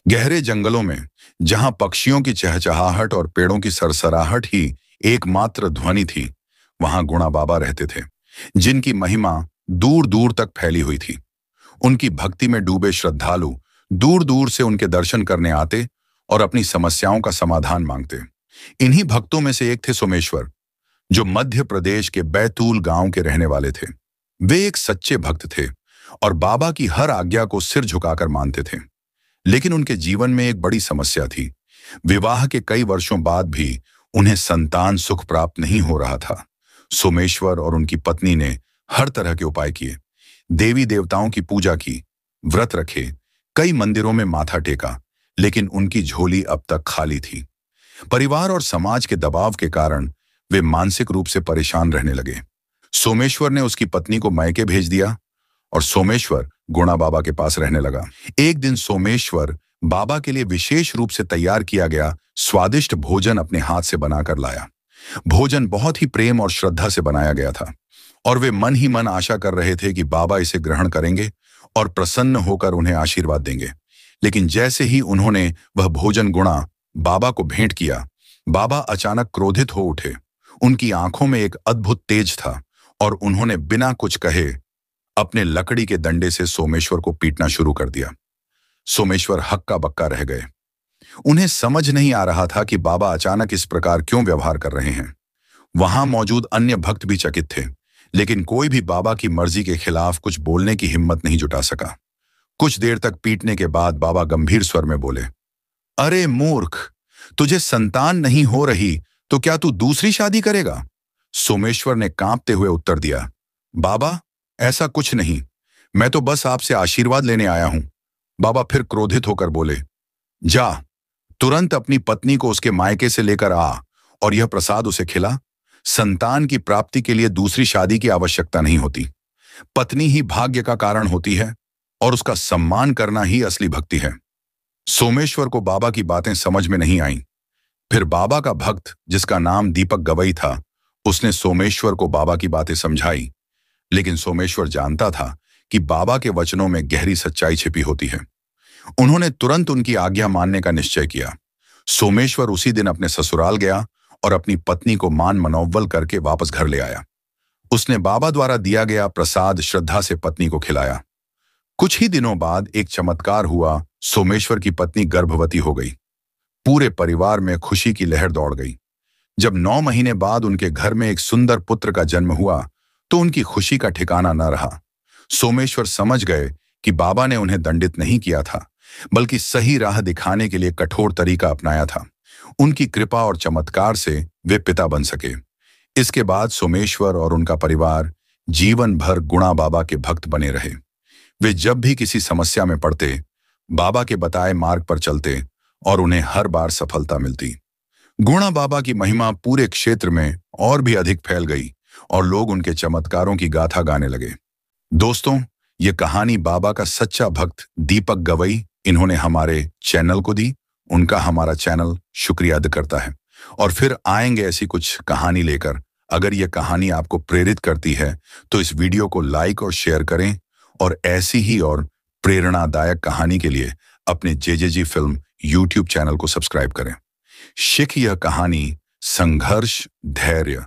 गहरे जंगलों में, जहां पक्षियों की चहचहाहट और पेड़ों की सरसराहट ही एकमात्र ध्वनि थी, वहां गुणा बाबा रहते थे, जिनकी महिमा दूर दूर तक फैली हुई थी। उनकी भक्ति में डूबे श्रद्धालु दूर दूर से उनके दर्शन करने आते और अपनी समस्याओं का समाधान मांगते। इन्हीं भक्तों में से एक थे सोमेश्वर, जो मध्य प्रदेश के बैतूल गांव के रहने वाले थे। वे एक सच्चे भक्त थे और बाबा की हर आज्ञा को सिर झुकाकर मानते थे। लेकिन उनके जीवन में एक बड़ी समस्या थी। विवाह के कई वर्षों बाद भी उन्हें संतान सुख प्राप्त नहीं हो रहा था। सोमेश्वर और उनकी पत्नी ने हर तरह के उपाय किए, देवी देवताओं की पूजा की, व्रत रखे, कई मंदिरों में माथा टेका, लेकिन उनकी झोली अब तक खाली थी। परिवार और समाज के दबाव के कारण वे मानसिक रूप से परेशान रहने लगे। सोमेश्वर ने उसकी पत्नी को मायके भेज दिया और सोमेश्वर गुणा बाबा के पास रहने लगा। एक दिन सोमेश्वर बाबा के लिए विशेष रूप से तैयार किया गया स्वादिष्ट भोजन अपने हाथ से बनाकर लाया। भोजन बहुत ही प्रेम और श्रद्धा से बनाया गया था और वे मन ही मन आशा कर रहे थे कि बाबा इसे ग्रहण करेंगे और प्रसन्न होकर उन्हें आशीर्वाद देंगे। लेकिन जैसे ही उन्होंने वह भोजन गुणा बाबा को भेंट किया, बाबा अचानक क्रोधित हो उठे। उनकी आंखों में एक अद्भुत तेज था और उन्होंने बिना कुछ कहे अपने लकड़ी के डंडे से सोमेश्वर को पीटना शुरू कर दिया। सोमेश्वर हक्का बक्का रह गए। उन्हें समझ नहीं आ रहा था कि बाबा अचानक इस प्रकार क्यों व्यवहार कर रहे हैं। वहां मौजूद अन्य भक्त भी चकित थे, लेकिन कोई भी बाबा की मर्जी के खिलाफ कुछ बोलने की हिम्मत नहीं जुटा सका। कुछ देर तक पीटने के बाद बाबा गंभीर स्वर में बोले, अरे मूर्ख, तुझे संतान नहीं हो रही तो क्या तू दूसरी शादी करेगा? सोमेश्वर ने कांपते हुए उत्तर दिया, बाबा ऐसा कुछ नहीं, मैं तो बस आपसे आशीर्वाद लेने आया हूं। बाबा फिर क्रोधित होकर बोले, जा, तुरंत अपनी पत्नी को उसके मायके से लेकर आ और यह प्रसाद उसे खिला। संतान की प्राप्ति के लिए दूसरी शादी की आवश्यकता नहीं होती। पत्नी ही भाग्य का कारण होती है और उसका सम्मान करना ही असली भक्ति है। सोमेश्वर को बाबा की बातें समझ में नहीं आईं। फिर बाबा का भक्त, जिसका नाम दीपक गवई था, उसने सोमेश्वर को बाबा की बातें समझाई। लेकिन सोमेश्वर जानता था कि बाबा के वचनों में गहरी सच्चाई छिपी होती है। उन्होंने तुरंत उनकी आज्ञा मानने का निश्चय किया। सोमेश्वर उसी दिन अपने ससुराल गया और अपनी पत्नी को मान मनौवल करके वापस घर ले आया। उसने बाबा द्वारा दिया गया प्रसाद श्रद्धा से पत्नी को खिलाया। कुछ ही दिनों बाद एक चमत्कार हुआ। सोमेश्वर की पत्नी गर्भवती हो गई। पूरे परिवार में खुशी की लहर दौड़ गई। जब 9 महीने बाद उनके घर में एक सुंदर पुत्र का जन्म हुआ तो उनकी खुशी का ठिकाना न रहा। सोमेश्वर समझ गए कि बाबा ने उन्हें दंडित नहीं किया था, बल्कि सही राह दिखाने के लिए कठोर तरीका अपनाया था। उनकी कृपा और चमत्कार से वे पिता बन सके। इसके बाद सोमेश्वर और उनका परिवार जीवन भर गुणा बाबा के भक्त बने रहे। वे जब भी किसी समस्या में पड़ते, बाबा के बताए मार्ग पर चलते और उन्हें हर बार सफलता मिलती। गुणा बाबा की महिमा पूरे क्षेत्र में और भी अधिक फैल गई और लोग उनके चमत्कारों की गाथा गाने लगे। दोस्तों, ये कहानी बाबा का सच्चा भक्त दीपक गवई इन्होंने हमारे चैनल को दी। उनका हमारा चैनल शुक्रिया अदा करता है और फिर आएंगे ऐसी कुछ कहानी लेकर। अगर ये कहानी आपको प्रेरित करती है तो इस वीडियो को लाइक और शेयर करें और ऐसी ही और प्रेरणादायक कहानी के लिए अपने जेजेजी फिल्म यूट्यूब चैनल को सब्सक्राइब करें। यह कहानी संघर्ष, धैर्य